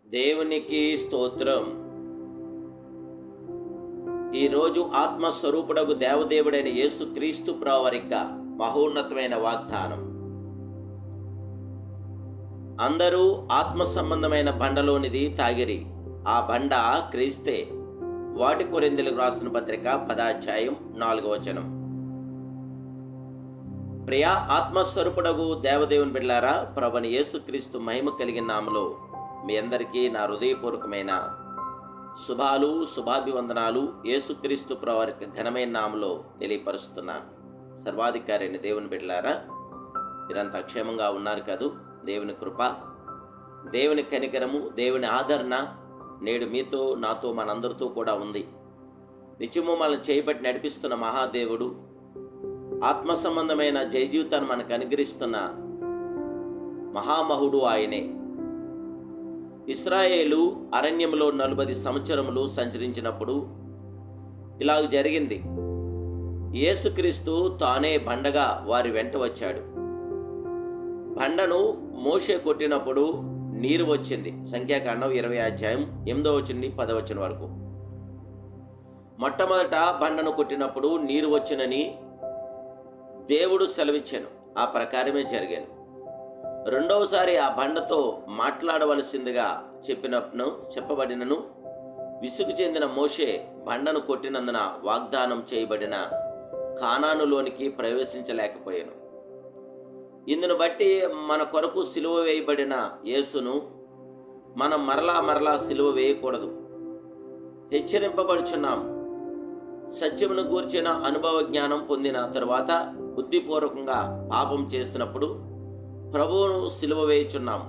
దేవునికి స్తోత్రం. ఈరోజు ఆత్మస్వరూపుడగు దేవదేవుడైన యేసుక్రీస్తు ప్రభువారిక మహోన్నతమైన వాగ్దానం. అందరూ ఆత్మ సంబంధమైన బండలోనిది తాగిరి, ఆ బండ క్రీస్తే. వాటి కొరింథీయులకు రాసిన పత్రిక 10:4. ప్రియా ఆత్మస్వరూపుడగు దేవదేవుని బిడ్డలారా, ప్రభువైన యేసుక్రీస్తు మహిమ కలిగిన నామములో మీ అందరికీ నా హృదయపూర్వకమైన శుభాభివందనాలు యేసుక్రీస్తు ప్రభువారి ఘనమైన నామములో తెలియపరుస్తున్నాను. సర్వాధికారి అయిన దేవుని బిడ్డలారా, మీరంతా క్షేమంగా ఉన్నారు కదూ? దేవుని కృప, దేవుని కనికరము, దేవుని ఆదరణ నేడు మీతో, నాతో, మనందరితో కూడా ఉంది. నిత్యము మనల్ని చేయబట్టి నడిపిస్తున్న మహాదేవుడు, ఆత్మ సంబంధమైన జయ జీవితాన్ని మనకు అనుగ్రహిస్తున్న మహామహుడు ఆయనే. ఇశ్రాయేలు అరణ్యంలో 40 సంవత్సరములు సంచరించినప్పుడు ఇలాగ జరిగింది. యేసుక్రీస్తు తానే బండగా వారి వెంట వచ్చాడు. బండను మోషే కొట్టినప్పుడు నీరు వచ్చింది. సంఖ్యాకాండం 20:8-10 వరకు. మొట్టమొదట బండను కొట్టినప్పుడు నీరు వచ్చినని దేవుడు సెలవిచ్చాను. ఆ ప్రకారమే జరిగాను. రెండవసారి ఆ బండతో మాట్లాడవలసిందిగా చెప్పబడినను విసుగు చెందిన మోషే బండను కొట్టినందున వాగ్దానం చేయబడిన కానానులోనికి ప్రవేశించలేకపోయాను. ఇందును బట్టి మన కొరకు సిలువ వేయబడిన యేసును మనం మరలా సిలువ వేయకూడదు. హెచ్చరింపబడుచున్నాం. సత్యమును గూర్చిన అనుభవ జ్ఞానం పొందిన తరువాత బుద్ధిపూర్వకంగా పాపం చేస్తున్నప్పుడు ప్రభువును సిలువ వేయుచున్నాం.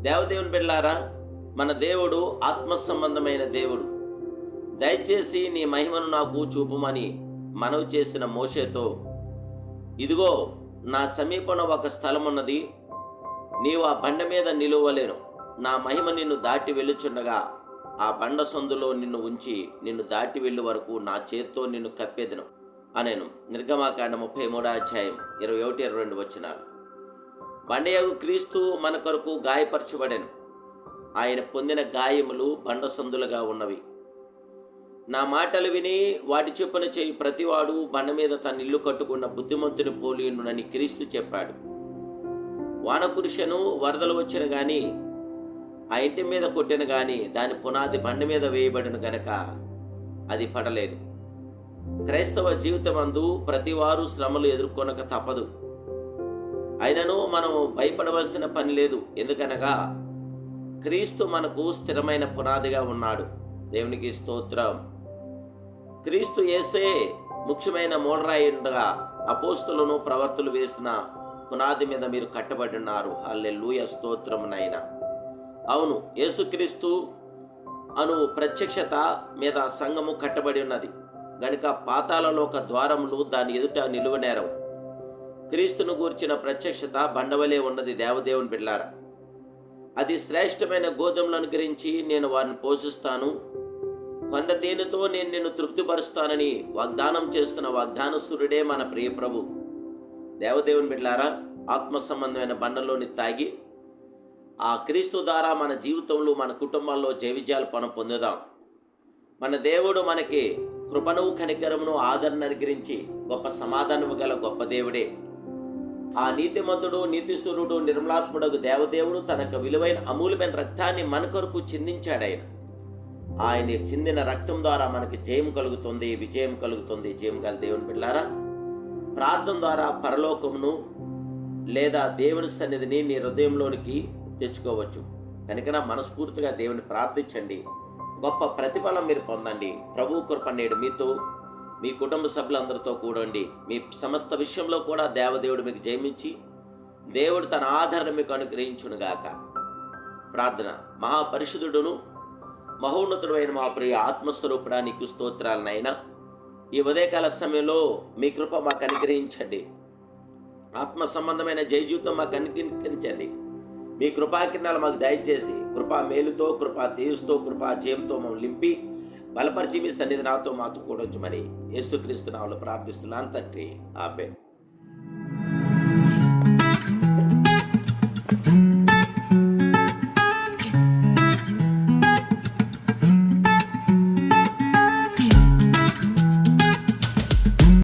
దేవదేవుని బిడ్డలారా, మన దేవుడు ఆత్మ సంబంధమైన దేవుడు. దయచేసి నీ మహిమను నాకు చూపుమని మనవి చేసిన మోషేతో, ఇదిగో నా సమీపంలో ఒక స్థలం ఉన్నది, నీవు ఆ బండ మీద నిలువలేను. నా మహిమ నిన్ను దాటి వెళ్ళుచుండగా ఆ బండ సందులో నిన్ను ఉంచి నిన్ను దాటి వెళ్ళు వరకు నా చేత్తో నిన్ను కప్పేదను అనేను. నిర్గమాకాండం 33:21-22. బండయగు క్రీస్తు మన కొరకు గాయపరచబడెను. ఆయన పొందిన గాయములు బండ సందులుగా ఉన్నవి. నా మాటలు విని వాటి చొప్పున చేయి ప్రతివాడు బండ మీద తన ఇల్లు కట్టుకున్న బుద్ధిమంతుని పోలియుండునని క్రీస్తు చెప్పాడు. వాన కురిసెను, వరదలు వచ్చిన గాని ఆ ఇంటి మీద కొట్టిన గాని దాని పునాది బండ మీద వేయబడిన గనక అది పడలేదు. క్రైస్తవ జీవితమందు ప్రతివారు శ్రమలు ఎదుర్కొనక తప్పదు. అయినను మనం భయపడవలసిన పని లేదు. ఎందుకనగా క్రీస్తు మనకు స్థిరమైన పునాదిగా ఉన్నాడు. దేవునికి స్తోత్రం. క్రీస్తు యేసే ముఖ్యమైన మూలరాయి ఉండగా అపోస్తులను ప్రవర్తులు వేసిన పునాది మీద మీరు కట్టబడి ఉన్నారు. హల్లెలూయా, స్తోత్రం నాయనా. అవును, యేసుక్రీస్తు అను ప్రత్యక్షత మీద సంఘము కట్టబడి ఉన్నది గనుక పాతాళలోక ద్వారములు దాని ఎదుట నిలువనేరవు. క్రీస్తును గూర్చిన ప్రత్యక్షత బండవలే ఉన్నది. దేవదేవుని బిడ్డలారా, అది శ్రేష్టమైన గోధుమలను అనుగ్రహించి నేను వారిని పోషిస్తాను, కొండ తేనెతో నేను నిన్ను తృప్తిపరుస్తానని వాగ్దానం చేస్తున్న వాగ్దానస్తుడే మన ప్రియ ప్రభు. దేవదేవుని బిడ్డలారా, ఆత్మ సంబంధమైన బండలోని తాగి ఆ క్రీస్తు ద్వారా మన జీవితంలో, మన కుటుంబాల్లో జయ విజయాలు పొందుదాం. మన దేవుడు మనకి కృపను, కనికరమును, ఆదరణ అనుగ్రహించి గొప్ప సమాధానము గల గొప్ప దేవుడే. ఆ నీతిమంతుడు, నీతిశూరుడు, నిర్మలాత్ముడగు దేవదేవుడు తనకు విలువైన అమూల్యమైన రక్తాన్ని మన కొరకు చిందించాడు. ఆయన చిందిన రక్తం ద్వారా మనకి జయం కలుగుతుంది, విజయం కలుగుతుంది. జయం గల దేవుని బిడ్డలారా, ప్రార్థన ద్వారా పరలోకమును లేదా దేవుని సన్నిధిని నీ హృదయంలోనికి తెచ్చుకోవచ్చు. కనుక మనస్ఫూర్తిగా దేవుని ప్రార్థించండి. గొప్ప ప్రతిఫలం మీరు పొందండి. ప్రభు కృప నేడు మీతో, మీ కుటుంబ సభ్యులందరితో కూడండి. మీ సమస్త విషయంలో కూడా దేవదేవుడు మీకు జయమించి దేవుడు తన ఆదరణ మీకు అనుగ్రహించునుగాక. ప్రార్థన. మహాపరిశుద్ధుడును మహోన్నతుడైన మా ప్రియ ఆత్మస్వరూపుడా, నీకు స్తోత్రాలనైనా. ఈ ఉదయకాల సమయంలో మీ కృప మాకు అనుగ్రహించండి. ఆత్మ సంబంధమైన జయ జీవితం మాకు అనుగ్రహించండి. మీ కృపాకిరణాలు మాకు దయచేసి కృపా మేలుతో, కృపా తేజస్తో, కృపా జయంతో మమ్మల్ని నింపి బలపరిచి మీ సన్నిధి నాతో మాతో కూడొచ్చుమని యేసుక్రీస్తు నామములో ప్రార్థిస్తున్నాను తండ్రి. ఆమేన్.